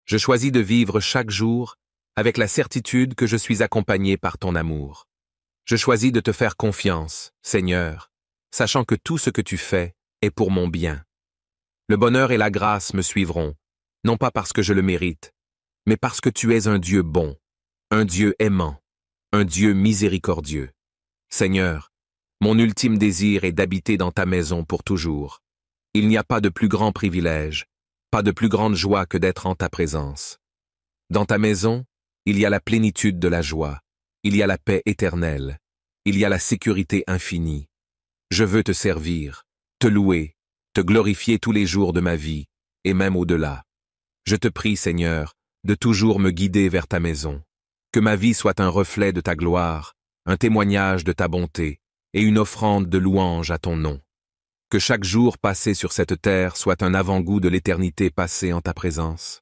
Je choisis de vivre chaque jour avec la certitude que je suis accompagné par ton amour. Je choisis de te faire confiance, Seigneur, sachant que tout ce que tu fais est pour mon bien. Le bonheur et la grâce me suivront, non pas parce que je le mérite, mais parce que tu es un Dieu bon, un Dieu aimant, un Dieu miséricordieux. Seigneur, mon ultime désir est d'habiter dans ta maison pour toujours. Il n'y a pas de plus grand privilège, pas de plus grande joie que d'être en ta présence. Dans ta maison, il y a la plénitude de la joie, il y a la paix éternelle, il y a la sécurité infinie. Je veux te servir, te louer, te glorifier tous les jours de ma vie, et même au-delà. Je te prie, Seigneur, de toujours me guider vers ta maison. Que ma vie soit un reflet de ta gloire, un témoignage de ta bonté, et une offrande de louange à ton nom. Que chaque jour passé sur cette terre soit un avant-goût de l'éternité passée en ta présence.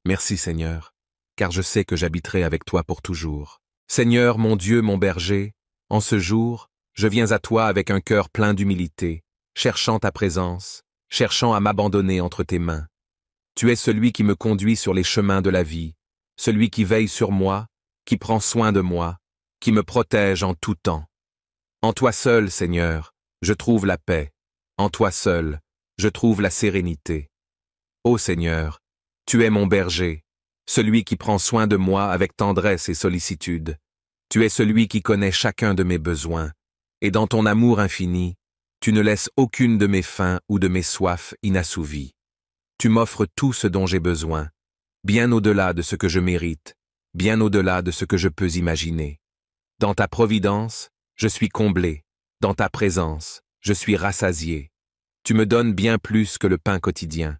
Merci, Seigneur, car je sais que j'habiterai avec toi pour toujours. Seigneur, mon Dieu, mon berger, en ce jour, je viens à toi avec un cœur plein d'humilité, cherchant ta présence, cherchant à m'abandonner entre tes mains. Tu es celui qui me conduit sur les chemins de la vie, celui qui veille sur moi, qui prend soin de moi, qui me protège en tout temps. En toi seul, Seigneur, je trouve la paix. En toi seul, je trouve la sérénité. Ô Seigneur, tu es mon berger, celui qui prend soin de moi avec tendresse et sollicitude. Tu es celui qui connaît chacun de mes besoins, et dans ton amour infini, tu ne laisses aucune de mes faims ou de mes soifs inassouvies. Tu m'offres tout ce dont j'ai besoin, bien au-delà de ce que je mérite, bien au-delà de ce que je peux imaginer. Dans ta providence, je suis comblé, dans ta présence, je suis rassasié. Tu me donnes bien plus que le pain quotidien.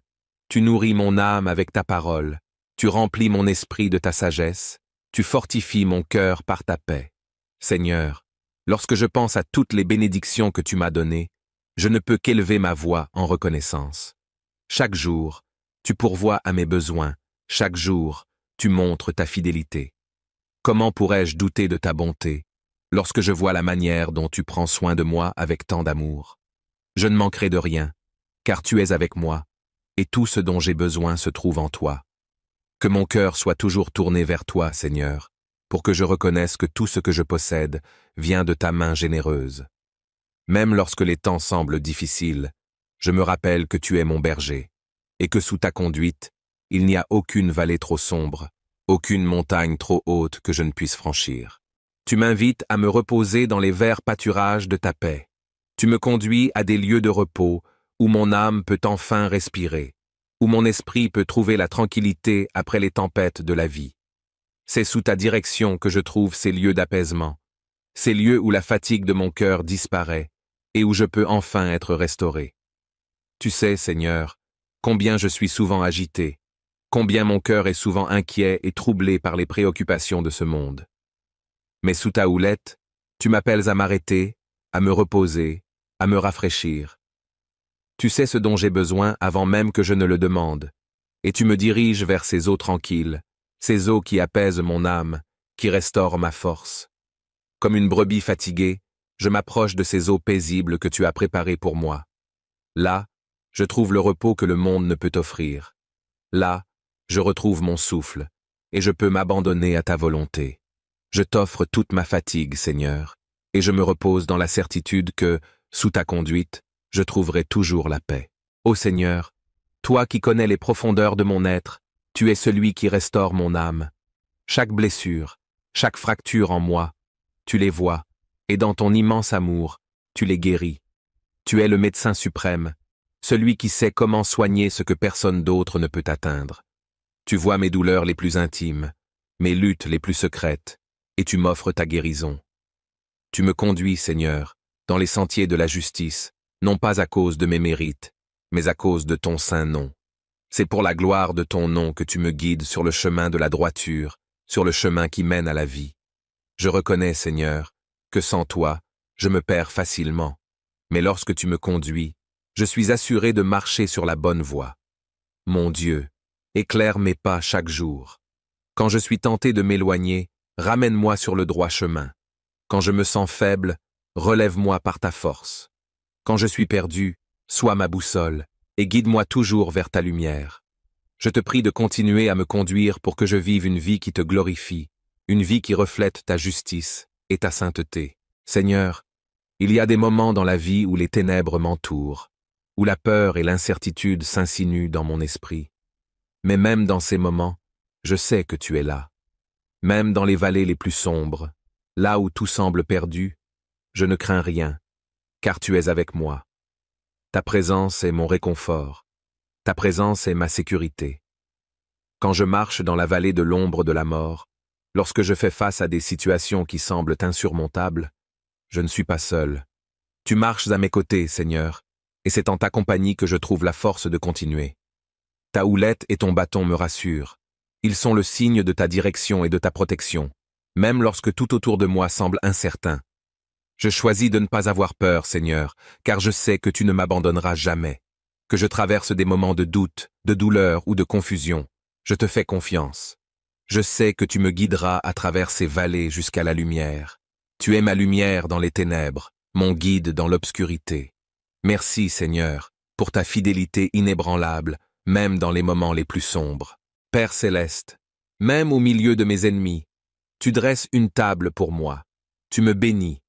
Tu nourris mon âme avec ta parole, tu remplis mon esprit de ta sagesse, tu fortifies mon cœur par ta paix. Seigneur, lorsque je pense à toutes les bénédictions que tu m'as données, je ne peux qu'élever ma voix en reconnaissance. Chaque jour, tu pourvois à mes besoins, chaque jour, tu montres ta fidélité. Comment pourrais-je douter de ta bonté, lorsque je vois la manière dont tu prends soin de moi avec tant d'amour? Je ne manquerai de rien, car tu es avec moi, et tout ce dont j'ai besoin se trouve en toi. Que mon cœur soit toujours tourné vers toi, Seigneur, pour que je reconnaisse que tout ce que je possède vient de ta main généreuse. Même lorsque les temps semblent difficiles, je me rappelle que tu es mon berger, et que sous ta conduite, il n'y a aucune vallée trop sombre, aucune montagne trop haute que je ne puisse franchir. Tu m'invites à me reposer dans les verts pâturages de ta paix. Tu me conduis à des lieux de repos où mon âme peut enfin respirer, où mon esprit peut trouver la tranquillité après les tempêtes de la vie. C'est sous ta direction que je trouve ces lieux d'apaisement, ces lieux où la fatigue de mon cœur disparaît et où je peux enfin être restauré. Tu sais, Seigneur, combien je suis souvent agité, combien mon cœur est souvent inquiet et troublé par les préoccupations de ce monde. Mais sous ta houlette, tu m'appelles à m'arrêter, à me reposer, à me rafraîchir. Tu sais ce dont j'ai besoin avant même que je ne le demande, et tu me diriges vers ces eaux tranquilles, ces eaux qui apaisent mon âme, qui restaurent ma force. Comme une brebis fatiguée, je m'approche de ces eaux paisibles que tu as préparées pour moi. Là, je trouve le repos que le monde ne peut offrir. Là, je retrouve mon souffle, et je peux m'abandonner à ta volonté. Je t'offre toute ma fatigue, Seigneur, et je me repose dans la certitude que, sous ta conduite, je trouverai toujours la paix. Ô Seigneur, toi qui connais les profondeurs de mon être, tu es celui qui restaure mon âme. Chaque blessure, chaque fracture en moi, tu les vois, et dans ton immense amour, tu les guéris. Tu es le médecin suprême, celui qui sait comment soigner ce que personne d'autre ne peut atteindre. Tu vois mes douleurs les plus intimes, mes luttes les plus secrètes, et tu m'offres ta guérison. Tu me conduis, Seigneur, dans les sentiers de la justice, non pas à cause de mes mérites, mais à cause de ton saint nom. C'est pour la gloire de ton nom que tu me guides sur le chemin de la droiture, sur le chemin qui mène à la vie. Je reconnais, Seigneur, que sans toi, je me perds facilement, mais lorsque tu me conduis, je suis assuré de marcher sur la bonne voie. Mon Dieu, éclaire mes pas chaque jour. Quand je suis tenté de m'éloigner, ramène-moi sur le droit chemin. Quand je me sens faible, relève-moi par ta force. Quand je suis perdu, sois ma boussole, et guide-moi toujours vers ta lumière. Je te prie de continuer à me conduire pour que je vive une vie qui te glorifie, une vie qui reflète ta justice et ta sainteté. Seigneur, il y a des moments dans la vie où les ténèbres m'entourent, où la peur et l'incertitude s'insinuent dans mon esprit. Mais même dans ces moments, je sais que tu es là. Même dans les vallées les plus sombres, là où tout semble perdu, je ne crains rien, car tu es avec moi. Ta présence est mon réconfort. Ta présence est ma sécurité. Quand je marche dans la vallée de l'ombre de la mort, lorsque je fais face à des situations qui semblent insurmontables, je ne suis pas seul. Tu marches à mes côtés, Seigneur, et c'est en ta compagnie que je trouve la force de continuer. Ta houlette et ton bâton me rassurent. Ils sont le signe de ta direction et de ta protection, même lorsque tout autour de moi semble incertain. Je choisis de ne pas avoir peur, Seigneur, car je sais que tu ne m'abandonneras jamais. Que je traverse des moments de doute, de douleur ou de confusion, je te fais confiance. Je sais que tu me guideras à travers ces vallées jusqu'à la lumière. Tu es ma lumière dans les ténèbres, mon guide dans l'obscurité. Merci, Seigneur, pour ta fidélité inébranlable, même dans les moments les plus sombres. Père céleste, même au milieu de mes ennemis, tu dresses une table pour moi. Tu me bénis,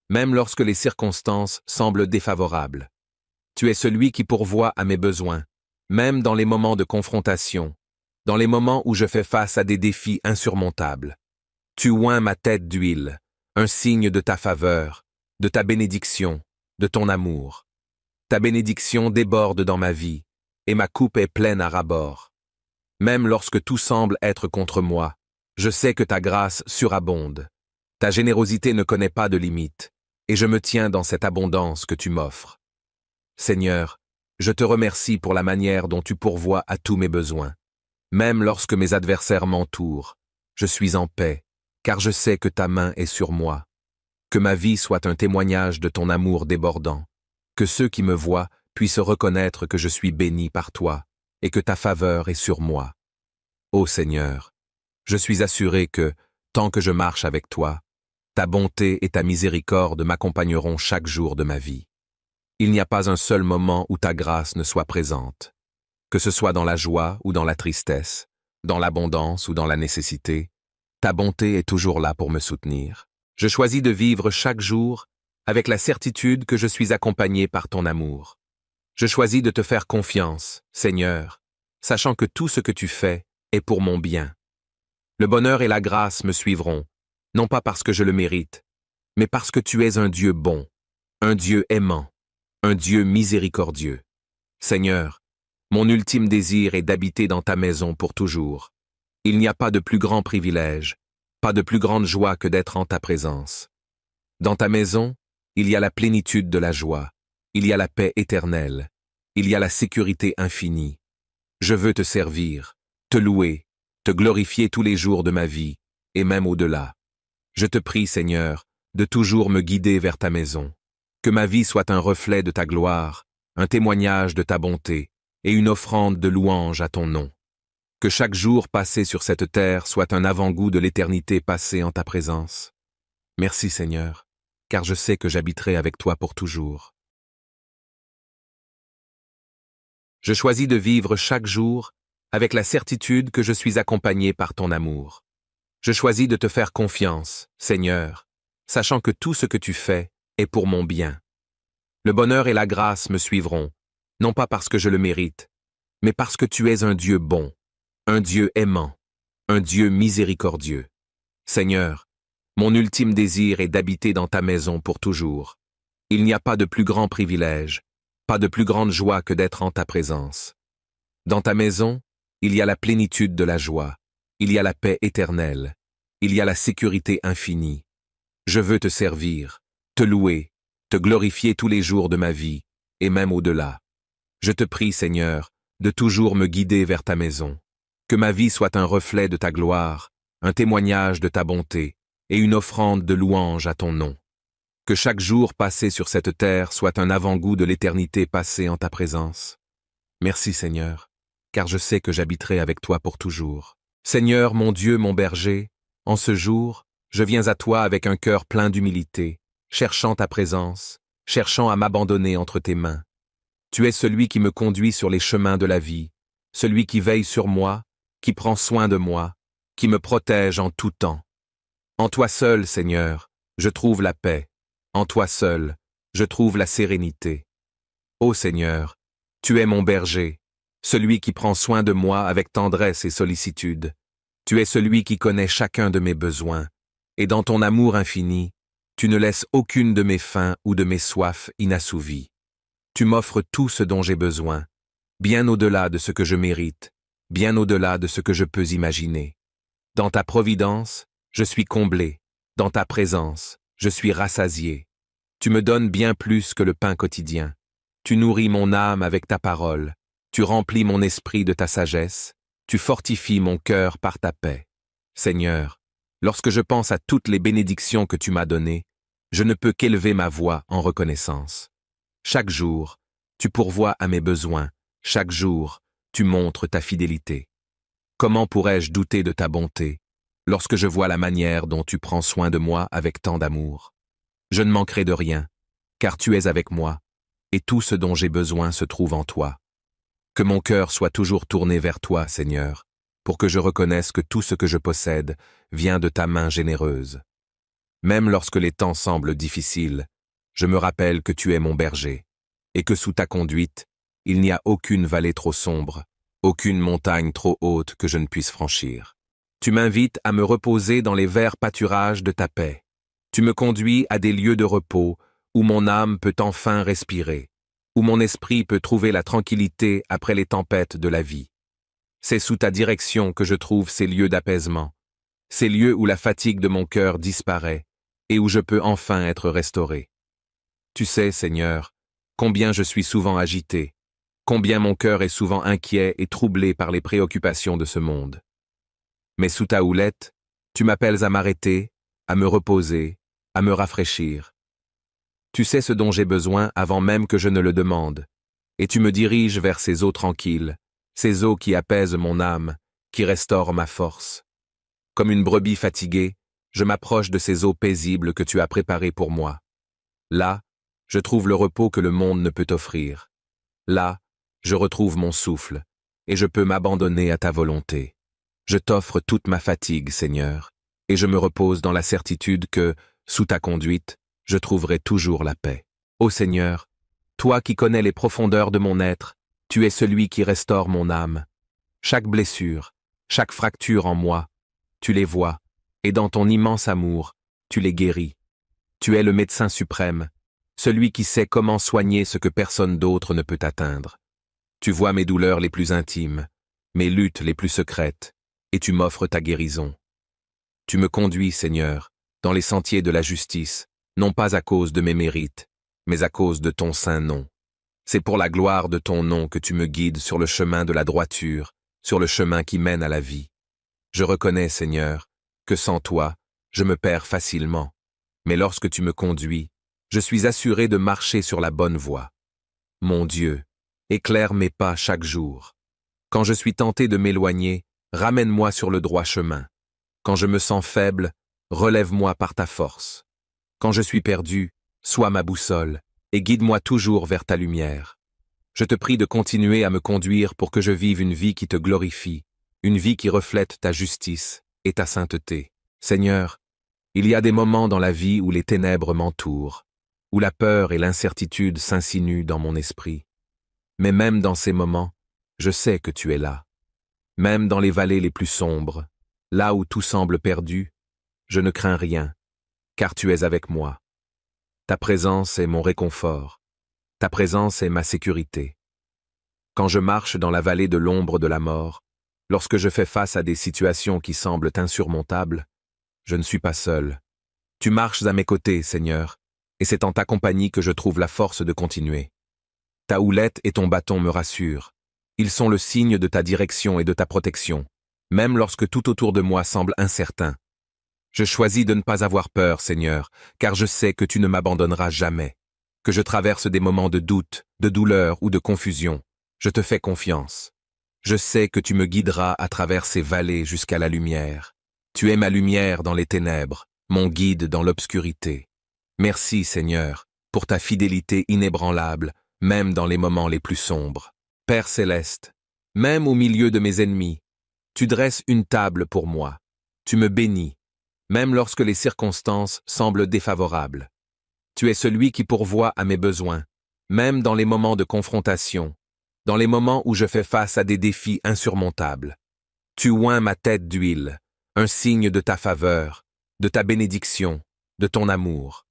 même lorsque les circonstances semblent défavorables. Tu es celui qui pourvoit à mes besoins, même dans les moments de confrontation, dans les moments où je fais face à des défis insurmontables. Tu oins ma tête d'huile, un signe de ta faveur, de ta bénédiction, de ton amour. Ta bénédiction déborde dans ma vie, et ma coupe est pleine à ras-bord. Même lorsque tout semble être contre moi, je sais que ta grâce surabonde. Ta générosité ne connaît pas de limite, et je me tiens dans cette abondance que tu m'offres. Seigneur, je te remercie pour la manière dont tu pourvois à tous mes besoins. Même lorsque mes adversaires m'entourent, je suis en paix, car je sais que ta main est sur moi. Que ma vie soit un témoignage de ton amour débordant. Que ceux qui me voient puissent reconnaître que je suis béni par toi et que ta faveur est sur moi. Ô Seigneur, je suis assuré que, tant que je marche avec toi, ta bonté et ta miséricorde m'accompagneront chaque jour de ma vie. Il n'y a pas un seul moment où ta grâce ne soit présente. Que ce soit dans la joie ou dans la tristesse, dans l'abondance ou dans la nécessité, ta bonté est toujours là pour me soutenir. Je choisis de vivre chaque jour avec la certitude que je suis accompagné par ton amour. Je choisis de te faire confiance, Seigneur, sachant que tout ce que tu fais est pour mon bien. Le bonheur et la grâce me suivront, non pas parce que je le mérite, mais parce que tu es un Dieu bon, un Dieu aimant, un Dieu miséricordieux. Seigneur, mon ultime désir est d'habiter dans ta maison pour toujours. Il n'y a pas de plus grand privilège, pas de plus grande joie que d'être en ta présence. Dans ta maison, il y a la plénitude de la joie, il y a la paix éternelle, il y a la sécurité infinie. Je veux te servir, te louer, te glorifier tous les jours de ma vie, et même au-delà. Je te prie, Seigneur, de toujours me guider vers ta maison. Que ma vie soit un reflet de ta gloire, un témoignage de ta bonté, et une offrande de louange à ton nom. Que chaque jour passé sur cette terre soit un avant-goût de l'éternité passée en ta présence. Merci Seigneur, car je sais que j'habiterai avec toi pour toujours. Je choisis de vivre chaque jour avec la certitude que je suis accompagné par ton amour. Je choisis de te faire confiance, Seigneur, sachant que tout ce que tu fais est pour mon bien. Le bonheur et la grâce me suivront, non pas parce que je le mérite, mais parce que tu es un Dieu bon, un Dieu aimant, un Dieu miséricordieux. Seigneur, mon ultime désir est d'habiter dans ta maison pour toujours. Il n'y a pas de plus grand privilège, pas de plus grande joie que d'être en ta présence. Dans ta maison, il y a la plénitude de la joie, il y a la paix éternelle, il y a la sécurité infinie. Je veux te servir, te louer, te glorifier tous les jours de ma vie, et même au-delà. Je te prie, Seigneur, de toujours me guider vers ta maison. Que ma vie soit un reflet de ta gloire, un témoignage de ta bonté, et une offrande de louange à ton nom. Que chaque jour passé sur cette terre soit un avant-goût de l'éternité passée en ta présence. Merci, Seigneur, car je sais que j'habiterai avec toi pour toujours. Seigneur, mon Dieu, mon berger, en ce jour, je viens à toi avec un cœur plein d'humilité, cherchant ta présence, cherchant à m'abandonner entre tes mains. Tu es celui qui me conduit sur les chemins de la vie, celui qui veille sur moi, qui prend soin de moi, qui me protège en tout temps. En toi seul, Seigneur, je trouve la paix. En toi seul, je trouve la sérénité. Ô Seigneur, tu es mon berger, celui qui prend soin de moi avec tendresse et sollicitude. Tu es celui qui connaît chacun de mes besoins, et dans ton amour infini, tu ne laisses aucune de mes faims ou de mes soifs inassouvies. Tu m'offres tout ce dont j'ai besoin, bien au-delà de ce que je mérite, bien au-delà de ce que je peux imaginer. Dans ta providence, je suis comblé, dans ta présence, je suis rassasié. Tu me donnes bien plus que le pain quotidien. Tu nourris mon âme avec ta parole, tu remplis mon esprit de ta sagesse, tu fortifies mon cœur par ta paix. Seigneur, lorsque je pense à toutes les bénédictions que tu m'as données, je ne peux qu'élever ma voix en reconnaissance. Chaque jour, tu pourvois à mes besoins, chaque jour, tu montres ta fidélité. Comment pourrais-je douter de ta bonté, lorsque je vois la manière dont tu prends soin de moi avec tant d'amour? Je ne manquerai de rien, car tu es avec moi, et tout ce dont j'ai besoin se trouve en toi. Que mon cœur soit toujours tourné vers toi, Seigneur, pour que je reconnaisse que tout ce que je possède vient de ta main généreuse. Même lorsque les temps semblent difficiles, je me rappelle que tu es mon berger, et que sous ta conduite, il n'y a aucune vallée trop sombre, aucune montagne trop haute que je ne puisse franchir. Tu m'invites à me reposer dans les verts pâturages de ta paix. Tu me conduis à des lieux de repos où mon âme peut enfin respirer, où mon esprit peut trouver la tranquillité après les tempêtes de la vie. C'est sous ta direction que je trouve ces lieux d'apaisement, ces lieux où la fatigue de mon cœur disparaît et où je peux enfin être restauré. Tu sais, Seigneur, combien je suis souvent agité, combien mon cœur est souvent inquiet et troublé par les préoccupations de ce monde. Mais sous ta houlette, tu m'appelles à m'arrêter, à me reposer, à me rafraîchir. Tu sais ce dont j'ai besoin avant même que je ne le demande, et tu me diriges vers ces eaux tranquilles, ces eaux qui apaisent mon âme, qui restaurent ma force. Comme une brebis fatiguée, je m'approche de ces eaux paisibles que tu as préparées pour moi. Là, je trouve le repos que le monde ne peut offrir. Là, je retrouve mon souffle, et je peux m'abandonner à ta volonté. Je t'offre toute ma fatigue, Seigneur, et je me repose dans la certitude que, sous ta conduite, je trouverai toujours la paix. Ô Seigneur, toi qui connais les profondeurs de mon être, tu es celui qui restaure mon âme. Chaque blessure, chaque fracture en moi, tu les vois, et dans ton immense amour, tu les guéris. Tu es le médecin suprême, celui qui sait comment soigner ce que personne d'autre ne peut atteindre. Tu vois mes douleurs les plus intimes, mes luttes les plus secrètes, et tu m'offres ta guérison. Tu me conduis, Seigneur, dans les sentiers de la justice, non pas à cause de mes mérites, mais à cause de ton saint nom. C'est pour la gloire de ton nom que tu me guides sur le chemin de la droiture, sur le chemin qui mène à la vie. Je reconnais, Seigneur, que sans toi, je me perds facilement, mais lorsque tu me conduis, je suis assuré de marcher sur la bonne voie. Mon Dieu, éclaire mes pas chaque jour. Quand je suis tenté de m'éloigner, ramène-moi sur le droit chemin. Quand je me sens faible, relève-moi par ta force. Quand je suis perdu, sois ma boussole, et guide-moi toujours vers ta lumière. Je te prie de continuer à me conduire pour que je vive une vie qui te glorifie, une vie qui reflète ta justice et ta sainteté. Seigneur, il y a des moments dans la vie où les ténèbres m'entourent, où la peur et l'incertitude s'insinuent dans mon esprit. Mais même dans ces moments, je sais que tu es là. Même dans les vallées les plus sombres, là où tout semble perdu, je ne crains rien, car tu es avec moi. Ta présence est mon réconfort, ta présence est ma sécurité. Quand je marche dans la vallée de l'ombre de la mort, lorsque je fais face à des situations qui semblent insurmontables, je ne suis pas seul. Tu marches à mes côtés, Seigneur, et c'est en ta compagnie que je trouve la force de continuer. Ta houlette et ton bâton me rassurent. Ils sont le signe de ta direction et de ta protection, même lorsque tout autour de moi semble incertain. Je choisis de ne pas avoir peur, Seigneur, car je sais que tu ne m'abandonneras jamais. Que je traverse des moments de doute, de douleur ou de confusion, je te fais confiance. Je sais que tu me guideras à travers ces vallées jusqu'à la lumière. Tu es ma lumière dans les ténèbres, mon guide dans l'obscurité. Merci, Seigneur, pour ta fidélité inébranlable, même dans les moments les plus sombres. Père céleste, Même au milieu de mes ennemis, tu dresses une table pour moi. Tu me bénis, même lorsque les circonstances semblent défavorables. Tu es celui qui pourvoit à mes besoins, même dans les moments de confrontation, dans les moments où je fais face à des défis insurmontables. Tu oins ma tête d'huile, un signe de ta faveur, de ta bénédiction, de ton amour.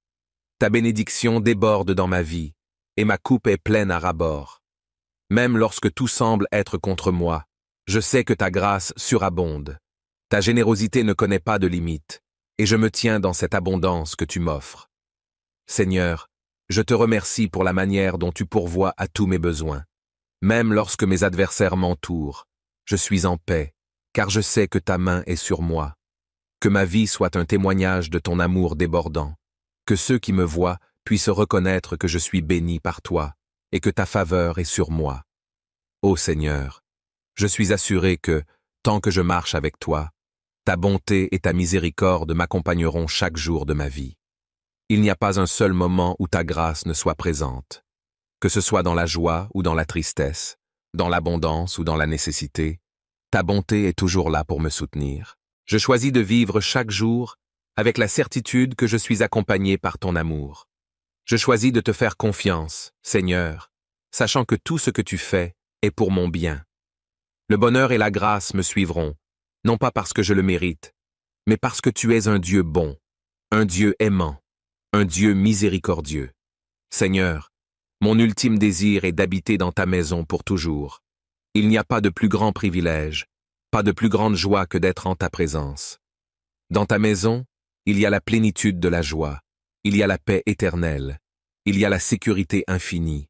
Ta bénédiction déborde dans ma vie, et ma coupe est pleine à ras-bord. Même lorsque tout semble être contre moi, je sais que ta grâce surabonde. Ta générosité ne connaît pas de limite, et je me tiens dans cette abondance que tu m'offres. Seigneur, je te remercie pour la manière dont tu pourvois à tous mes besoins. Même lorsque mes adversaires m'entourent, je suis en paix, car je sais que ta main est sur moi. Que ma vie soit un témoignage de ton amour débordant, que ceux qui me voient puissent reconnaître que je suis béni par toi et que ta faveur est sur moi. Ô Seigneur, je suis assuré que, tant que je marche avec toi, ta bonté et ta miséricorde m'accompagneront chaque jour de ma vie. Il n'y a pas un seul moment où ta grâce ne soit présente. Que ce soit dans la joie ou dans la tristesse, dans l'abondance ou dans la nécessité, ta bonté est toujours là pour me soutenir. Je choisis de vivre chaque jour avec la certitude que je suis accompagné par ton amour. Je choisis de te faire confiance, Seigneur, sachant que tout ce que tu fais est pour mon bien. Le bonheur et la grâce me suivront, non pas parce que je le mérite, mais parce que tu es un Dieu bon, un Dieu aimant, un Dieu miséricordieux. Seigneur, mon ultime désir est d'habiter dans ta maison pour toujours. Il n'y a pas de plus grand privilège, pas de plus grande joie que d'être en ta présence. Dans ta maison, il y a la plénitude de la joie, il y a la paix éternelle, il y a la sécurité infinie.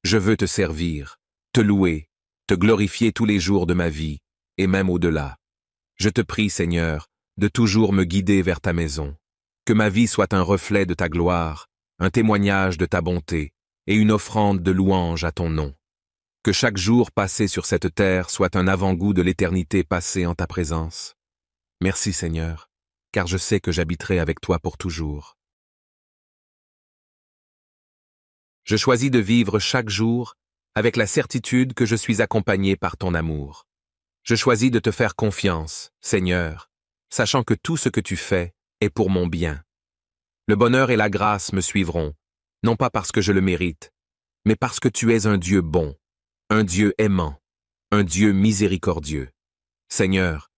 Je veux te servir, te louer, te glorifier tous les jours de ma vie, et même au-delà. Je te prie, Seigneur, de toujours me guider vers ta maison. Que ma vie soit un reflet de ta gloire, un témoignage de ta bonté, et une offrande de louange à ton nom. Que chaque jour passé sur cette terre soit un avant-goût de l'éternité passée en ta présence. Merci, Seigneur, car je sais que j'habiterai avec toi pour toujours. Je choisis de vivre chaque jour avec la certitude que je suis accompagné par ton amour. Je choisis de te faire confiance, Seigneur, sachant que tout ce que tu fais est pour mon bien. Le bonheur et la grâce me suivront, non pas parce que je le mérite, mais parce que tu es un Dieu bon, un Dieu aimant, un Dieu miséricordieux. Seigneur,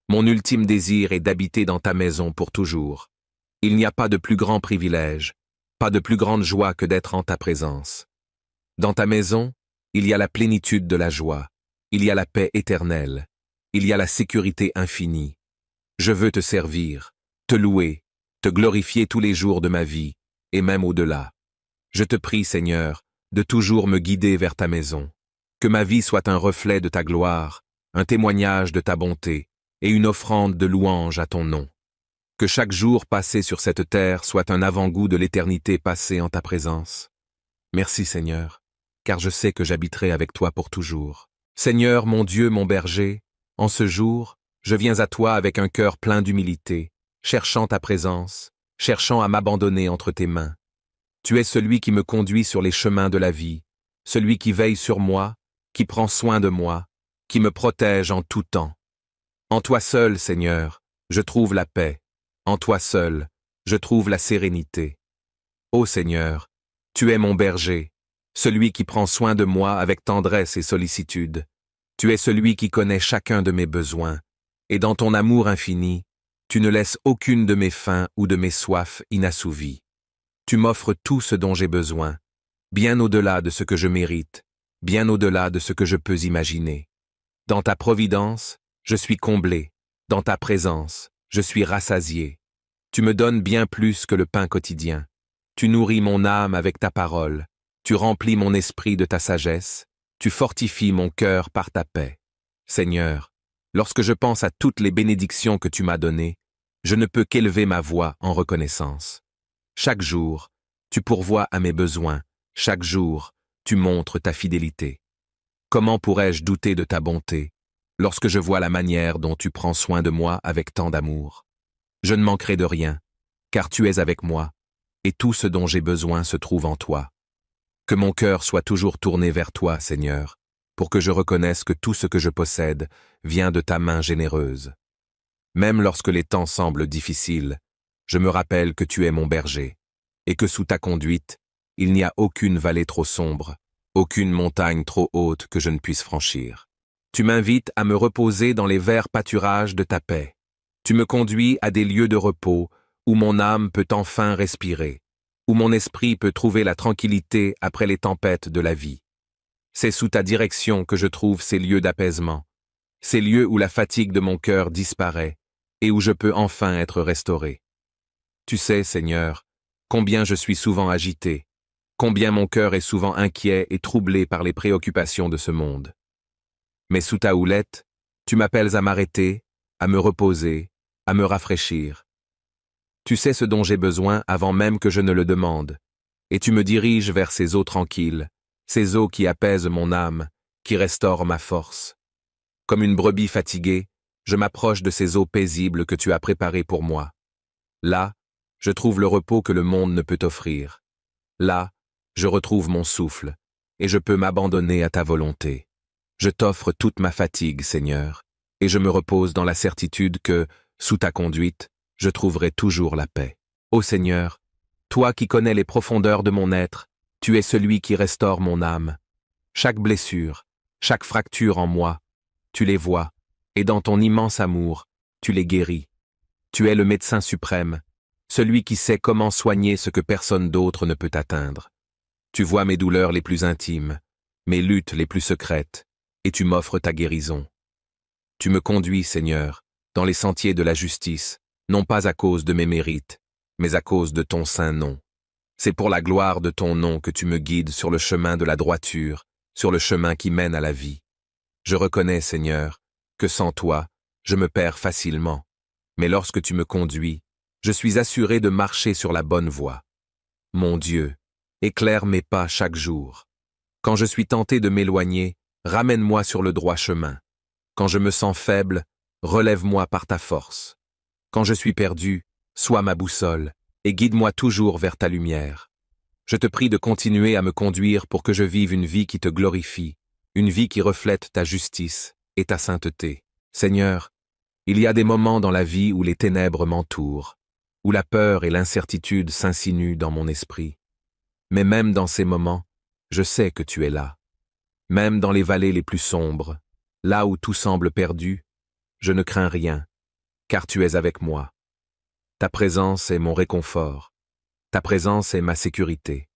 mon ultime désir est d'habiter dans ta maison pour toujours. Il n'y a pas de plus grand privilège, pas de plus grande joie que d'être en ta présence. Dans ta maison, il y a la plénitude de la joie, il y a la paix éternelle, il y a la sécurité infinie. Je veux te servir, te louer, te glorifier tous les jours de ma vie, et même au-delà. Je te prie, Seigneur, de toujours me guider vers ta maison. Que ma vie soit un reflet de ta gloire, un témoignage de ta bonté, et une offrande de louange à ton nom. Que chaque jour passé sur cette terre soit un avant-goût de l'éternité passée en ta présence. Merci, Seigneur, car je sais que j'habiterai avec toi pour toujours. Seigneur, mon Dieu, mon berger, en ce jour, je viens à toi avec un cœur plein d'humilité, cherchant ta présence, cherchant à m'abandonner entre tes mains. Tu es celui qui me conduit sur les chemins de la vie, celui qui veille sur moi, qui prend soin de moi, qui me protège en tout temps. En toi seul, Seigneur, je trouve la paix. En toi seul, je trouve la sérénité. Ô Seigneur, tu es mon berger, celui qui prend soin de moi avec tendresse et sollicitude. Tu es celui qui connaît chacun de mes besoins, et dans ton amour infini, tu ne laisses aucune de mes faims ou de mes soifs inassouvies. Tu m'offres tout ce dont j'ai besoin, bien au-delà de ce que je mérite, bien au-delà de ce que je peux imaginer. Dans ta providence, je suis comblé, dans ta présence, je suis rassasié. Tu me donnes bien plus que le pain quotidien. Tu nourris mon âme avec ta parole, tu remplis mon esprit de ta sagesse, tu fortifies mon cœur par ta paix. Seigneur, lorsque je pense à toutes les bénédictions que tu m'as données, je ne peux qu'élever ma voix en reconnaissance. Chaque jour, tu pourvois à mes besoins, chaque jour, tu montres ta fidélité. Comment pourrais-je douter de ta bonté, lorsque je vois la manière dont tu prends soin de moi avec tant d'amour? Je ne manquerai de rien, car tu es avec moi, et tout ce dont j'ai besoin se trouve en toi. Que mon cœur soit toujours tourné vers toi, Seigneur, pour que je reconnaisse que tout ce que je possède vient de ta main généreuse. Même lorsque les temps semblent difficiles, je me rappelle que tu es mon berger, et que sous ta conduite, il n'y a aucune vallée trop sombre, aucune montagne trop haute que je ne puisse franchir. Tu m'invites à me reposer dans les verts pâturages de ta paix. Tu me conduis à des lieux de repos où mon âme peut enfin respirer, où mon esprit peut trouver la tranquillité après les tempêtes de la vie. C'est sous ta direction que je trouve ces lieux d'apaisement, ces lieux où la fatigue de mon cœur disparaît et où je peux enfin être restauré. Tu sais, Seigneur, combien je suis souvent agité, combien mon cœur est souvent inquiet et troublé par les préoccupations de ce monde. Mais sous ta houlette, tu m'appelles à m'arrêter, à me reposer, à me rafraîchir. Tu sais ce dont j'ai besoin avant même que je ne le demande, et tu me diriges vers ces eaux tranquilles, ces eaux qui apaisent mon âme, qui restaurent ma force. Comme une brebis fatiguée, je m'approche de ces eaux paisibles que tu as préparées pour moi. Là, je trouve le repos que le monde ne peut offrir. Là, je retrouve mon souffle, et je peux m'abandonner à ta volonté. Je t'offre toute ma fatigue, Seigneur, et je me repose dans la certitude que, sous ta conduite, je trouverai toujours la paix. Ô Seigneur, toi qui connais les profondeurs de mon être, tu es celui qui restaure mon âme. Chaque blessure, chaque fracture en moi, tu les vois, et dans ton immense amour, tu les guéris. Tu es le médecin suprême, celui qui sait comment soigner ce que personne d'autre ne peut atteindre. Tu vois mes douleurs les plus intimes, mes luttes les plus secrètes, et tu m'offres ta guérison. Tu me conduis, Seigneur, dans les sentiers de la justice, non pas à cause de mes mérites, mais à cause de ton saint nom. C'est pour la gloire de ton nom que tu me guides sur le chemin de la droiture, sur le chemin qui mène à la vie. Je reconnais, Seigneur, que sans toi, je me perds facilement, mais lorsque tu me conduis, je suis assuré de marcher sur la bonne voie. Mon Dieu, éclaire mes pas chaque jour. Quand je suis tenté de m'éloigner, ramène-moi sur le droit chemin. Quand je me sens faible, relève-moi par ta force. Quand je suis perdu, sois ma boussole, et guide-moi toujours vers ta lumière. Je te prie de continuer à me conduire pour que je vive une vie qui te glorifie, une vie qui reflète ta justice et ta sainteté. Seigneur, il y a des moments dans la vie où les ténèbres m'entourent, où la peur et l'incertitude s'insinuent dans mon esprit. Mais même dans ces moments, je sais que tu es là. Même dans les vallées les plus sombres, là où tout semble perdu, je ne crains rien, car tu es avec moi. Ta présence est mon réconfort, ta présence est ma sécurité.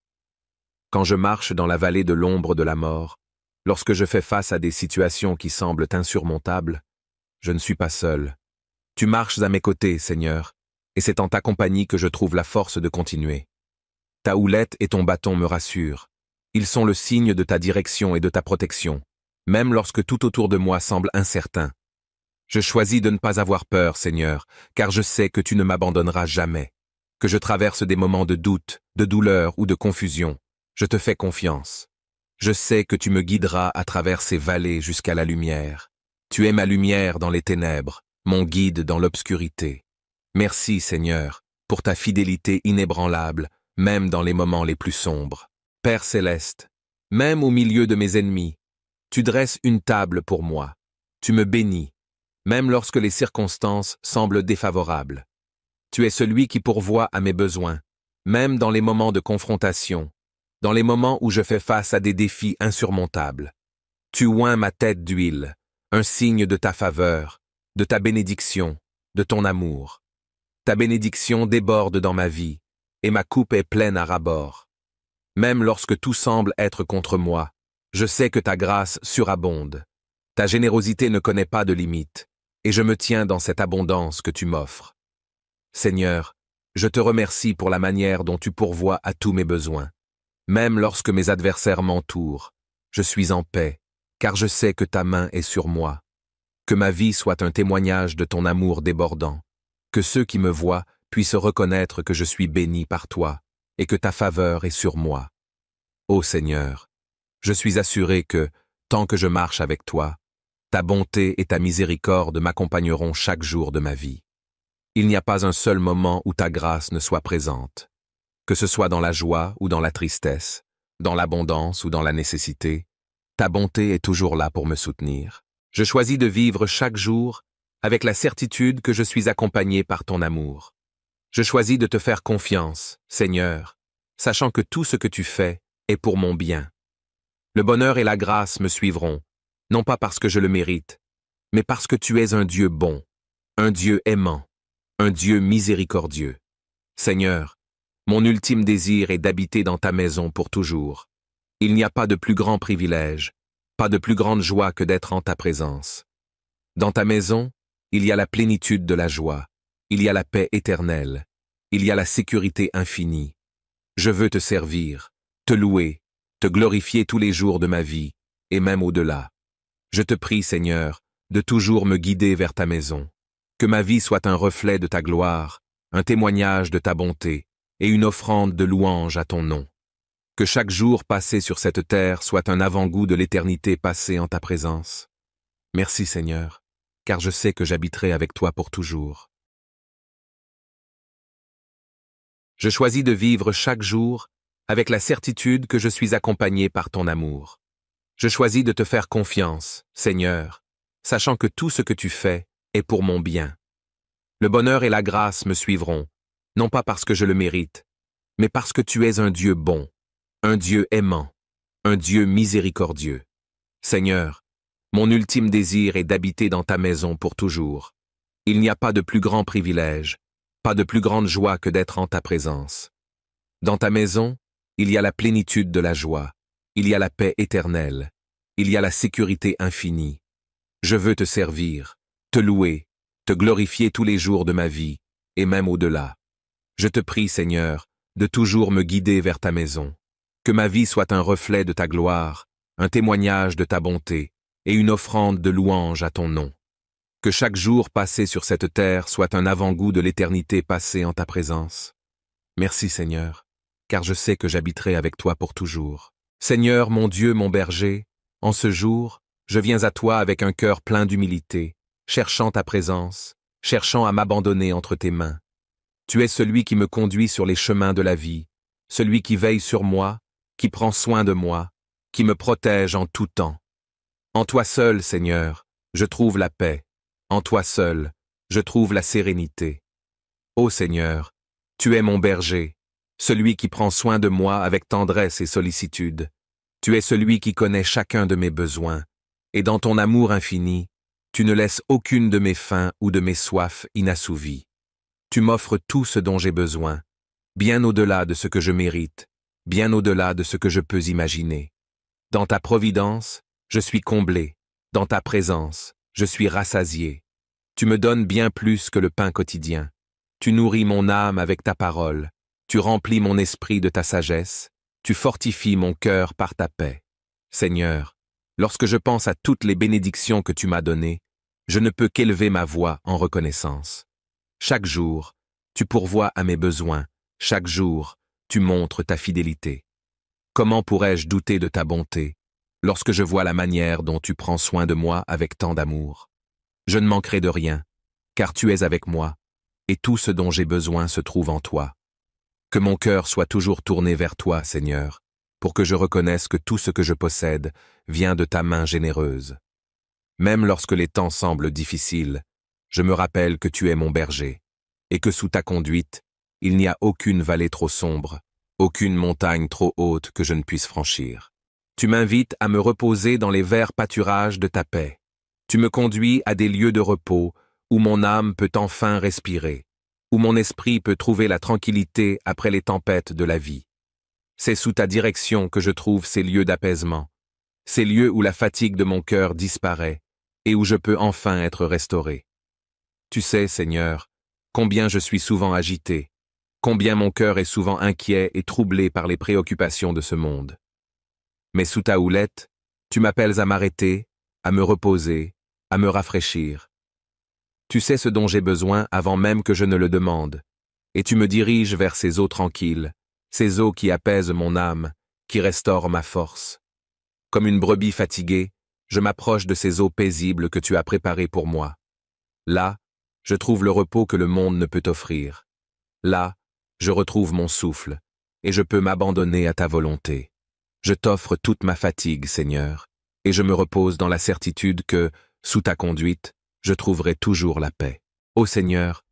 Quand je marche dans la vallée de l'ombre de la mort, lorsque je fais face à des situations qui semblent insurmontables, je ne suis pas seul. Tu marches à mes côtés, Seigneur, et c'est en ta compagnie que je trouve la force de continuer. Ta houlette et ton bâton me rassurent. Ils sont le signe de ta direction et de ta protection, même lorsque tout autour de moi semble incertain. Je choisis de ne pas avoir peur, Seigneur, car je sais que tu ne m'abandonneras jamais. Que je traverse des moments de doute, de douleur ou de confusion, je te fais confiance. Je sais que tu me guideras à travers ces vallées jusqu'à la lumière. Tu es ma lumière dans les ténèbres, mon guide dans l'obscurité. Merci, Seigneur, pour ta fidélité inébranlable, même dans les moments les plus sombres. Père céleste, même au milieu de mes ennemis, tu dresses une table pour moi. Tu me bénis, même lorsque les circonstances semblent défavorables. Tu es celui qui pourvoit à mes besoins, même dans les moments de confrontation, dans les moments où je fais face à des défis insurmontables. Tu oins ma tête d'huile, un signe de ta faveur, de ta bénédiction, de ton amour. Ta bénédiction déborde dans ma vie, et ma coupe est pleine à ras-bord. Même lorsque tout semble être contre moi, je sais que ta grâce surabonde. Ta générosité ne connaît pas de limite, et je me tiens dans cette abondance que tu m'offres. Seigneur, je te remercie pour la manière dont tu pourvois à tous mes besoins. Même lorsque mes adversaires m'entourent, je suis en paix, car je sais que ta main est sur moi. Que ma vie soit un témoignage de ton amour débordant. Que ceux qui me voient puissent reconnaître que je suis béni par toi et que ta faveur est sur moi. Ô Seigneur, je suis assuré que, tant que je marche avec toi, ta bonté et ta miséricorde m'accompagneront chaque jour de ma vie. Il n'y a pas un seul moment où ta grâce ne soit présente. Que ce soit dans la joie ou dans la tristesse, dans l'abondance ou dans la nécessité, Ta bonté est toujours là pour me soutenir. Je choisis de vivre chaque jour avec la certitude que je suis accompagné par ton amour. Je choisis de te faire confiance, Seigneur, sachant que tout ce que tu fais est pour mon bien. Le bonheur et la grâce me suivront, non pas parce que je le mérite, mais parce que tu es un Dieu bon, un Dieu aimant, un Dieu miséricordieux. Seigneur, mon ultime désir est d'habiter dans ta maison pour toujours. Il n'y a pas de plus grand privilège, pas de plus grande joie que d'être en ta présence. Dans ta maison, il y a la plénitude de la joie, il y a la paix éternelle, il y a la sécurité infinie. Je veux te servir, te louer, te glorifier tous les jours de ma vie, et même au-delà. Je te prie, Seigneur, de toujours me guider vers ta maison. Que ma vie soit un reflet de ta gloire, un témoignage de ta bonté, et une offrande de louange à ton nom. Que chaque jour passé sur cette terre soit un avant-goût de l'éternité passée en ta présence. Merci, Seigneur, car je sais que j'habiterai avec toi pour toujours. Je choisis de vivre chaque jour avec la certitude que je suis accompagné par ton amour. Je choisis de te faire confiance, Seigneur, sachant que tout ce que tu fais est pour mon bien. Le bonheur et la grâce me suivront, non pas parce que je le mérite, mais parce que tu es un Dieu bon, un Dieu aimant, un Dieu miséricordieux. Seigneur, mon ultime désir est d'habiter dans ta maison pour toujours. Il n'y a pas de plus grand privilège, pas de plus grande joie que d'être en ta présence. Dans ta maison, il y a la plénitude de la joie, il y a la paix éternelle, il y a la sécurité infinie. Je veux te servir, te louer, te glorifier tous les jours de ma vie, et même au-delà. Je te prie, Seigneur, de toujours me guider vers ta maison. Que ma vie soit un reflet de ta gloire, un témoignage de ta bonté, et une offrande de louange à ton nom. Que chaque jour passé sur cette terre soit un avant-goût de l'éternité passée en ta présence. Merci, Seigneur, car je sais que j'habiterai avec toi pour toujours. Seigneur, mon Dieu, mon berger, en ce jour, je viens à toi avec un cœur plein d'humilité, cherchant ta présence, cherchant à m'abandonner entre tes mains. Tu es celui qui me conduit sur les chemins de la vie, celui qui veille sur moi, qui prend soin de moi, qui me protège en tout temps. En toi seul, Seigneur, je trouve la paix. En toi seul, je trouve la sérénité. Ô Seigneur, tu es mon berger, celui qui prend soin de moi avec tendresse et sollicitude. Tu es celui qui connaît chacun de mes besoins, et dans ton amour infini, tu ne laisses aucune de mes faims ou de mes soifs inassouvies. Tu m'offres tout ce dont j'ai besoin, bien au-delà de ce que je mérite, bien au-delà de ce que je peux imaginer. Dans ta providence, je suis comblé, dans ta présence, je suis rassasié. Tu me donnes bien plus que le pain quotidien. Tu nourris mon âme avec ta parole, tu remplis mon esprit de ta sagesse, tu fortifies mon cœur par ta paix. Seigneur, lorsque je pense à toutes les bénédictions que tu m'as données, je ne peux qu'élever ma voix en reconnaissance. Chaque jour, tu pourvois à mes besoins, chaque jour, tu montres ta fidélité. Comment pourrais-je douter de ta bonté, lorsque je vois la manière dont tu prends soin de moi avec tant d'amour? Je ne manquerai de rien, car tu es avec moi, et tout ce dont j'ai besoin se trouve en toi. Que mon cœur soit toujours tourné vers toi, Seigneur, pour que je reconnaisse que tout ce que je possède vient de ta main généreuse. Même lorsque les temps semblent difficiles, je me rappelle que tu es mon berger, et que sous ta conduite, il n'y a aucune vallée trop sombre, aucune montagne trop haute que je ne puisse franchir. Tu m'invites à me reposer dans les verts pâturages de ta paix. Tu me conduis à des lieux de repos où mon âme peut enfin respirer, où mon esprit peut trouver la tranquillité après les tempêtes de la vie. C'est sous ta direction que je trouve ces lieux d'apaisement, ces lieux où la fatigue de mon cœur disparaît et où je peux enfin être restauré. Tu sais, Seigneur, combien je suis souvent agité, combien mon cœur est souvent inquiet et troublé par les préoccupations de ce monde. Mais sous ta houlette, tu m'appelles à m'arrêter, à me reposer, à me rafraîchir. Tu sais ce dont j'ai besoin avant même que je ne le demande, et tu me diriges vers ces eaux tranquilles, ces eaux qui apaisent mon âme, qui restaurent ma force. Comme une brebis fatiguée, je m'approche de ces eaux paisibles que tu as préparées pour moi. Là, je trouve le repos que le monde ne peut offrir. Là, je retrouve mon souffle, et je peux m'abandonner à ta volonté. Je t'offre toute ma fatigue, Seigneur, et je me repose dans la certitude que, sous ta conduite, je trouverai toujours la paix. Ô Seigneur,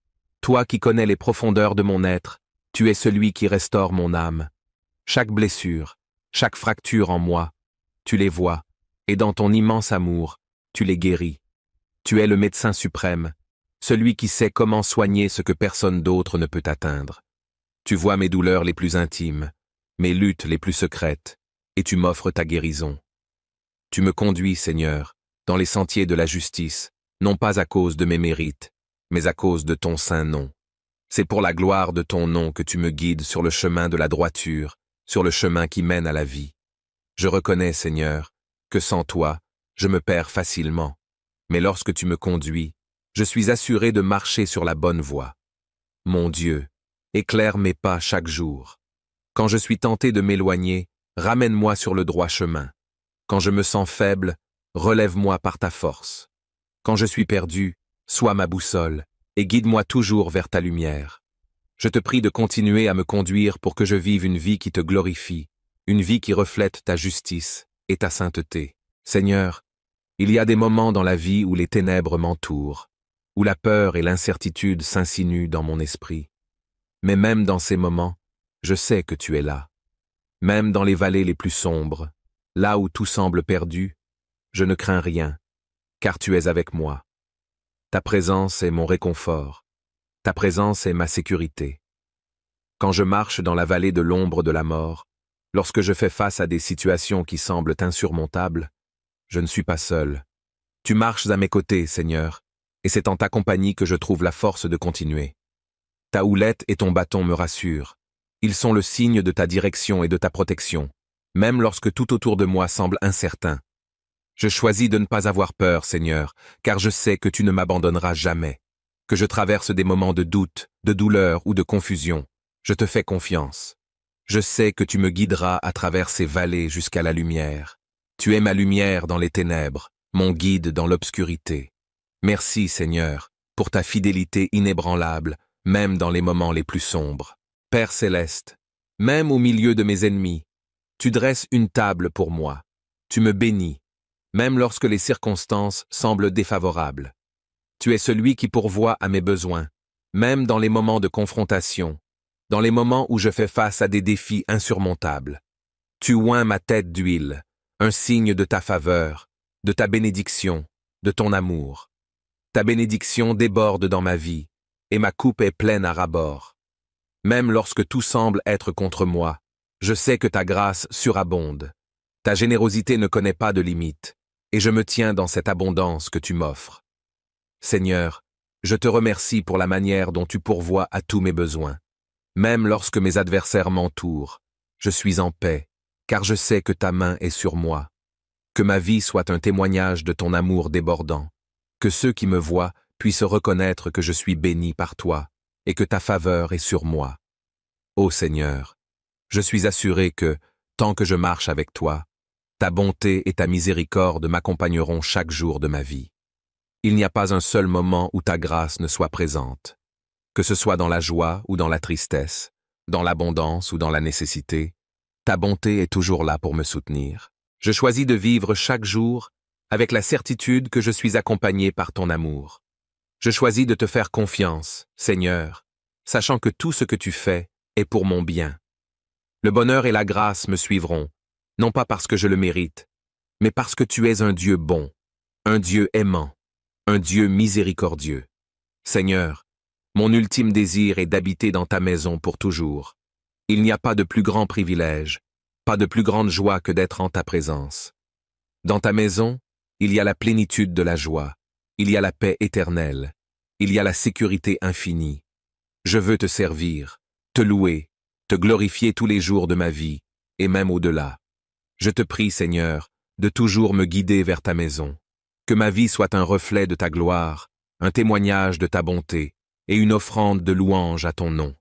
toi qui connais les profondeurs de mon être, tu es celui qui restaure mon âme. Chaque blessure, chaque fracture en moi, tu les vois, et dans ton immense amour, tu les guéris. Tu es le médecin suprême, celui qui sait comment soigner ce que personne d'autre ne peut atteindre. Tu vois mes douleurs les plus intimes, mes luttes les plus secrètes, et tu m'offres ta guérison. Tu me conduis, Seigneur, dans les sentiers de la justice, non pas à cause de mes mérites, mais à cause de ton saint nom. C'est pour la gloire de ton nom que tu me guides sur le chemin de la droiture, sur le chemin qui mène à la vie. Je reconnais, Seigneur, que sans toi, je me perds facilement, mais lorsque tu me conduis, je suis assuré de marcher sur la bonne voie. Mon Dieu, éclaire mes pas chaque jour. Quand je suis tenté de m'éloigner, ramène-moi sur le droit chemin. Quand je me sens faible, relève-moi par ta force. Quand je suis perdu, sois ma boussole, et guide-moi toujours vers ta lumière. Je te prie de continuer à me conduire pour que je vive une vie qui te glorifie, une vie qui reflète ta justice et ta sainteté. Seigneur, il y a des moments dans la vie où les ténèbres m'entourent, où la peur et l'incertitude s'insinuent dans mon esprit. Mais même dans ces moments, je sais que tu es là. Même dans les vallées les plus sombres, là où tout semble perdu, je ne crains rien, car tu es avec moi. Ta présence est mon réconfort. Ta présence est ma sécurité. Quand je marche dans la vallée de l'ombre de la mort, lorsque je fais face à des situations qui semblent insurmontables, je ne suis pas seul. Tu marches à mes côtés, Seigneur, et c'est en ta compagnie que je trouve la force de continuer. Ta houlette et ton bâton me rassurent. Ils sont le signe de ta direction et de ta protection, même lorsque tout autour de moi semble incertain. Je choisis de ne pas avoir peur, Seigneur, car je sais que tu ne m'abandonneras jamais. Que je traverse des moments de doute, de douleur ou de confusion, je te fais confiance. Je sais que tu me guideras à travers ces vallées jusqu'à la lumière. Tu es ma lumière dans les ténèbres, mon guide dans l'obscurité. Merci, Seigneur, pour ta fidélité inébranlable, même dans les moments les plus sombres. Père céleste, même au milieu de mes ennemis, tu dresses une table pour moi. Tu me bénis, même lorsque les circonstances semblent défavorables. Tu es celui qui pourvoit à mes besoins, même dans les moments de confrontation, dans les moments où je fais face à des défis insurmontables. Tu oins ma tête d'huile, un signe de ta faveur, de ta bénédiction, de ton amour. Ta bénédiction déborde dans ma vie, et ma coupe est pleine à ras-bord. Même lorsque tout semble être contre moi, je sais que ta grâce surabonde. Ta générosité ne connaît pas de limite, et je me tiens dans cette abondance que tu m'offres. Seigneur, je te remercie pour la manière dont tu pourvois à tous mes besoins. Même lorsque mes adversaires m'entourent, je suis en paix, car je sais que ta main est sur moi. Que ma vie soit un témoignage de ton amour débordant. Que ceux qui me voient puissent reconnaître que je suis béni par toi et que ta faveur est sur moi. Ô Seigneur, je suis assuré que, tant que je marche avec toi, ta bonté et ta miséricorde m'accompagneront chaque jour de ma vie. Il n'y a pas un seul moment où ta grâce ne soit présente. Que ce soit dans la joie ou dans la tristesse, dans l'abondance ou dans la nécessité, ta bonté est toujours là pour me soutenir. Je choisis de vivre chaque jour avec la certitude que je suis accompagné par ton amour. Je choisis de te faire confiance, Seigneur, sachant que tout ce que tu fais est pour mon bien. Le bonheur et la grâce me suivront, non pas parce que je le mérite, mais parce que tu es un Dieu bon, un Dieu aimant, un Dieu miséricordieux. Seigneur, mon ultime désir est d'habiter dans ta maison pour toujours. Il n'y a pas de plus grand privilège, pas de plus grande joie que d'être en ta présence. Dans ta maison, il y a la plénitude de la joie, il y a la paix éternelle, il y a la sécurité infinie. Je veux te servir, te louer, te glorifier tous les jours de ma vie, et même au-delà. Je te prie, Seigneur, de toujours me guider vers ta maison. Que ma vie soit un reflet de ta gloire, un témoignage de ta bonté, et une offrande de louange à ton nom.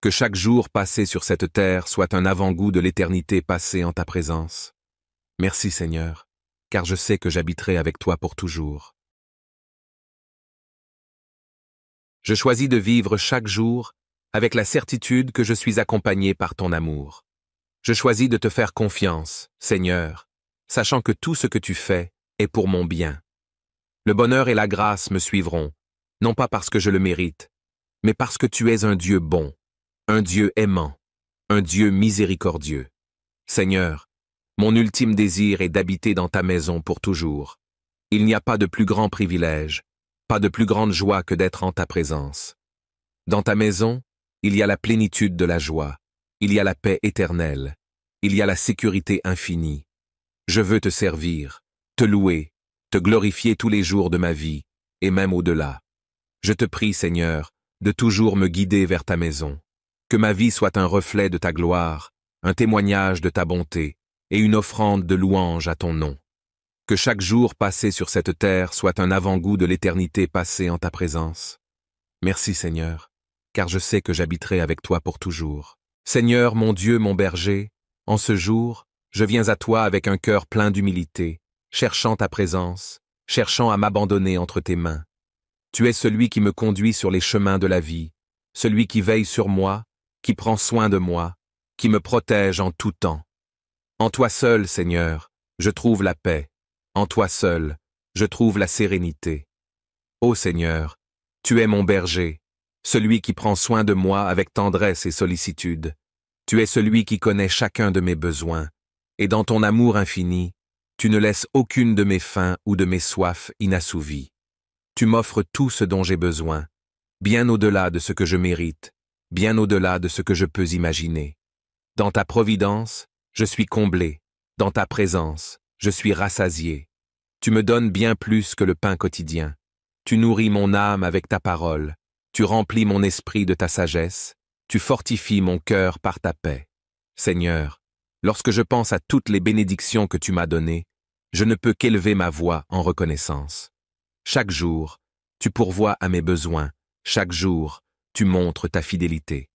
Que chaque jour passé sur cette terre soit un avant-goût de l'éternité passée en ta présence. Merci, Seigneur, car je sais que j'habiterai avec toi pour toujours. Je choisis de vivre chaque jour avec la certitude que je suis accompagné par ton amour. Je choisis de te faire confiance, Seigneur, sachant que tout ce que tu fais est pour mon bien. Le bonheur et la grâce me suivront, non pas parce que je le mérite, mais parce que tu es un Dieu bon, un Dieu aimant, un Dieu miséricordieux. Seigneur, mon ultime désir est d'habiter dans ta maison pour toujours. Il n'y a pas de plus grand privilège, pas de plus grande joie que d'être en ta présence. Dans ta maison, il y a la plénitude de la joie, il y a la paix éternelle, il y a la sécurité infinie. Je veux te servir, te louer, te glorifier tous les jours de ma vie, et même au-delà. Je te prie, Seigneur, de toujours me guider vers ta maison. Que ma vie soit un reflet de ta gloire, un témoignage de ta bonté, et une offrande de louange à ton nom. Que chaque jour passé sur cette terre soit un avant-goût de l'éternité passée en ta présence. Merci, Seigneur, car je sais que j'habiterai avec toi pour toujours. Seigneur, mon Dieu, mon berger, en ce jour, je viens à toi avec un cœur plein d'humilité, cherchant ta présence, cherchant à m'abandonner entre tes mains. Tu es celui qui me conduit sur les chemins de la vie, celui qui veille sur moi, qui prend soin de moi, qui me protège en tout temps. En toi seul, Seigneur, je trouve la paix. En toi seul, je trouve la sérénité. Ô Seigneur, tu es mon berger, celui qui prend soin de moi avec tendresse et sollicitude. Tu es celui qui connaît chacun de mes besoins, et dans ton amour infini, tu ne laisses aucune de mes faims ou de mes soifs inassouvies. Tu m'offres tout ce dont j'ai besoin, bien au-delà de ce que je mérite, bien au-delà de ce que je peux imaginer. Dans ta providence, je suis comblé, dans ta présence, je suis rassasié. Tu me donnes bien plus que le pain quotidien. Tu nourris mon âme avec ta parole, tu remplis mon esprit de ta sagesse, tu fortifies mon cœur par ta paix. Seigneur, lorsque je pense à toutes les bénédictions que tu m'as données, je ne peux qu'élever ma voix en reconnaissance. Chaque jour, tu pourvois à mes besoins, chaque jour, tu montres ta fidélité.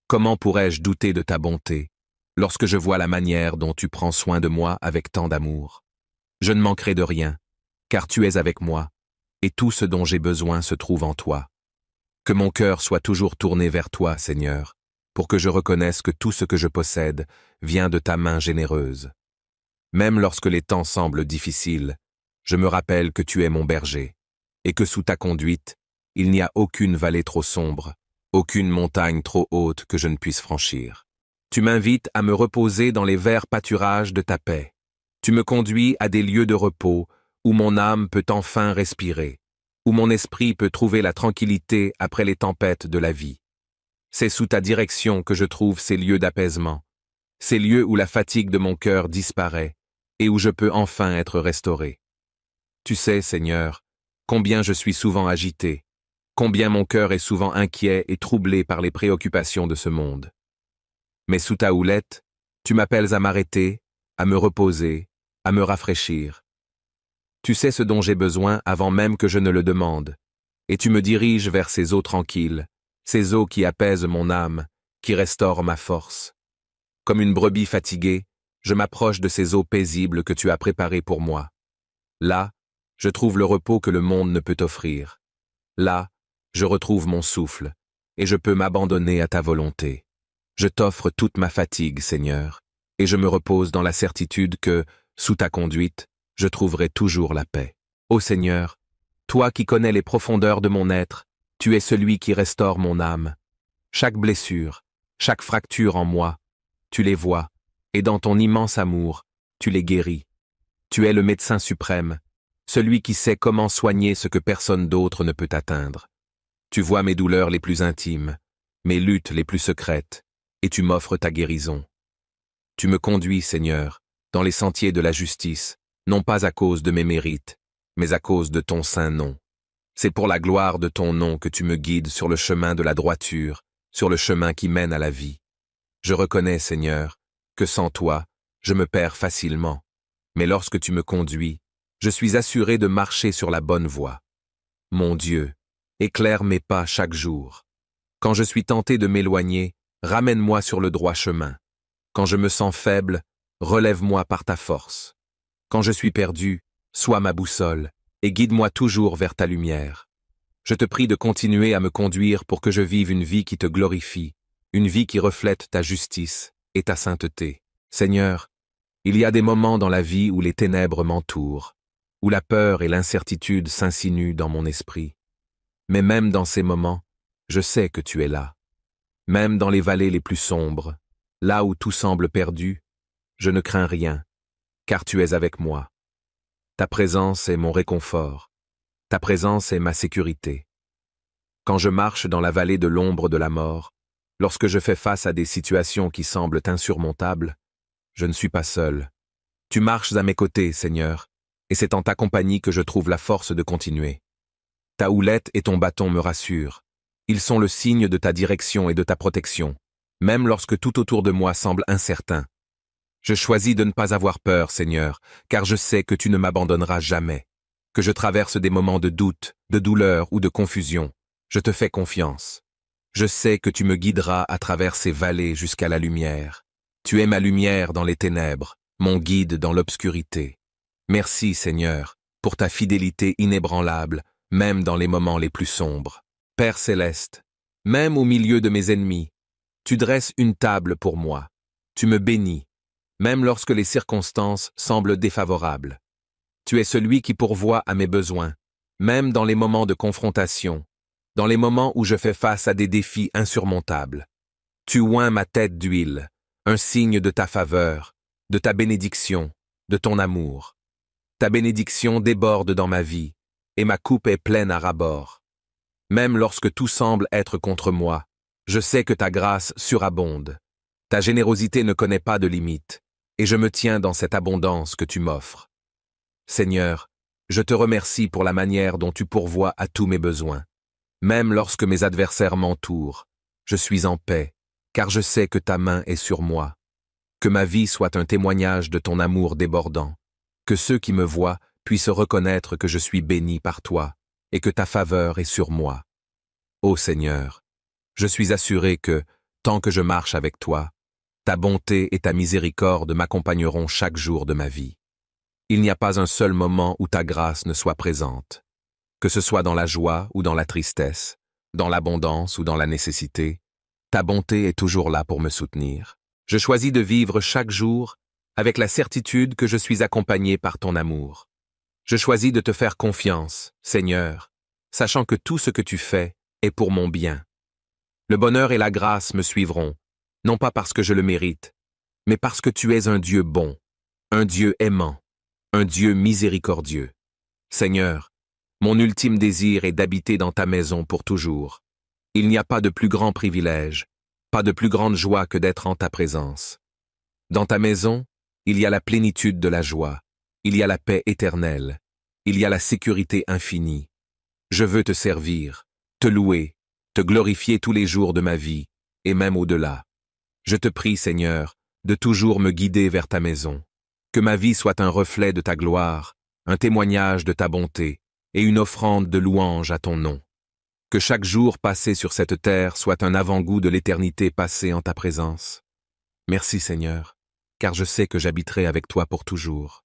Comment pourrais-je douter de ta bonté, lorsque je vois la manière dont tu prends soin de moi avec tant d'amour? Je ne manquerai de rien, car tu es avec moi, et tout ce dont j'ai besoin se trouve en toi. Que mon cœur soit toujours tourné vers toi, Seigneur, pour que je reconnaisse que tout ce que je possède vient de ta main généreuse. Même lorsque les temps semblent difficiles, je me rappelle que tu es mon berger, et que sous ta conduite, il n'y a aucune vallée trop sombre, aucune montagne trop haute que je ne puisse franchir. Tu m'invites à me reposer dans les verts pâturages de ta paix. Tu me conduis à des lieux de repos où mon âme peut enfin respirer, où mon esprit peut trouver la tranquillité après les tempêtes de la vie. C'est sous ta direction que je trouve ces lieux d'apaisement, ces lieux où la fatigue de mon cœur disparaît et où je peux enfin être restauré. Tu sais, Seigneur, combien je suis souvent agité, combien mon cœur est souvent inquiet et troublé par les préoccupations de ce monde. Mais sous ta houlette, tu m'appelles à m'arrêter, à me reposer, à me rafraîchir. Tu sais ce dont j'ai besoin avant même que je ne le demande, et tu me diriges vers ces eaux tranquilles, ces eaux qui apaisent mon âme, qui restaurent ma force. Comme une brebis fatiguée, je m'approche de ces eaux paisibles que tu as préparées pour moi. Là, je trouve le repos que le monde ne peut offrir. Là, je retrouve mon souffle, et je peux m'abandonner à ta volonté. Je t'offre toute ma fatigue, Seigneur, et je me repose dans la certitude que, sous ta conduite, je trouverai toujours la paix. Ô Seigneur, toi qui connais les profondeurs de mon être, tu es celui qui restaure mon âme. Chaque blessure, chaque fracture en moi, tu les vois, et dans ton immense amour, tu les guéris. Tu es le médecin suprême, celui qui sait comment soigner ce que personne d'autre ne peut atteindre. Tu vois mes douleurs les plus intimes, mes luttes les plus secrètes, et tu m'offres ta guérison. Tu me conduis, Seigneur, dans les sentiers de la justice, non pas à cause de mes mérites, mais à cause de ton saint nom. C'est pour la gloire de ton nom que tu me guides sur le chemin de la droiture, sur le chemin qui mène à la vie. Je reconnais, Seigneur, que sans toi, je me perds facilement, mais lorsque tu me conduis, je suis assuré de marcher sur la bonne voie. Mon Dieu, éclaire mes pas chaque jour. Quand je suis tenté de m'éloigner, ramène-moi sur le droit chemin. Quand je me sens faible, relève-moi par ta force. Quand je suis perdu, sois ma boussole, et guide-moi toujours vers ta lumière. Je te prie de continuer à me conduire pour que je vive une vie qui te glorifie, une vie qui reflète ta justice et ta sainteté. Seigneur, Il y a des moments dans la vie où les ténèbres m'entourent, où la peur et l'incertitude s'insinuent dans mon esprit. Mais même dans ces moments, je sais que tu es là. Même dans les vallées les plus sombres, là où tout semble perdu, je ne crains rien, car tu es avec moi. Ta présence est mon réconfort. Ta présence est ma sécurité. Quand je marche dans la vallée de l'ombre de la mort, lorsque je fais face à des situations qui semblent insurmontables, je ne suis pas seul. Tu marches à mes côtés, Seigneur, et c'est en ta compagnie que je trouve la force de continuer. Ta houlette et ton bâton me rassurent. Ils sont le signe de ta direction et de ta protection, même lorsque tout autour de moi semble incertain. Je choisis de ne pas avoir peur, Seigneur, car je sais que tu ne m'abandonneras jamais. Que je traverse des moments de doute, de douleur ou de confusion, je te fais confiance. Je sais que tu me guideras à travers ces vallées jusqu'à la lumière. Tu es ma lumière dans les ténèbres, mon guide dans l'obscurité. Merci, Seigneur, pour ta fidélité inébranlable, même dans les moments les plus sombres. Père céleste, même au milieu de mes ennemis, tu dresses une table pour moi. Tu me bénis, même lorsque les circonstances semblent défavorables. Tu es celui qui pourvoit à mes besoins, même dans les moments de confrontation, dans les moments où je fais face à des défis insurmontables. Tu oins ma tête d'huile, un signe de ta faveur, de ta bénédiction, de ton amour. Ta bénédiction déborde dans ma vie, et ma coupe est pleine à ras-bord. Même lorsque tout semble être contre moi, je sais que ta grâce surabonde. Ta générosité ne connaît pas de limite, et je me tiens dans cette abondance que tu m'offres. Seigneur, je te remercie pour la manière dont tu pourvois à tous mes besoins. Même lorsque mes adversaires m'entourent, je suis en paix, car je sais que ta main est sur moi. Que ma vie soit un témoignage de ton amour débordant. Que ceux qui me voient puissent reconnaître que je suis béni par toi et que ta faveur est sur moi. Ô Seigneur, je suis assuré que, tant que je marche avec toi, ta bonté et ta miséricorde m'accompagneront chaque jour de ma vie. Il n'y a pas un seul moment où ta grâce ne soit présente. Que ce soit dans la joie ou dans la tristesse, dans l'abondance ou dans la nécessité, ta bonté est toujours là pour me soutenir. Je choisis de vivre chaque jour avec la certitude que je suis accompagné par ton amour. Je choisis de te faire confiance, Seigneur, sachant que tout ce que tu fais est pour mon bien. Le bonheur et la grâce me suivront, non pas parce que je le mérite, mais parce que tu es un Dieu bon, un Dieu aimant, un Dieu miséricordieux. Seigneur, mon ultime désir est d'habiter dans ta maison pour toujours. Il n'y a pas de plus grand privilège, pas de plus grande joie que d'être en ta présence. Dans ta maison, il y a la plénitude de la joie, il y a la paix éternelle, il y a la sécurité infinie. Je veux te servir, te louer, te glorifier tous les jours de ma vie, et même au-delà. Je te prie, Seigneur, de toujours me guider vers ta maison. Que ma vie soit un reflet de ta gloire, un témoignage de ta bonté, et une offrande de louange à ton nom. Que chaque jour passé sur cette terre soit un avant-goût de l'éternité passée en ta présence. Merci Seigneur, car je sais que j'habiterai avec toi pour toujours.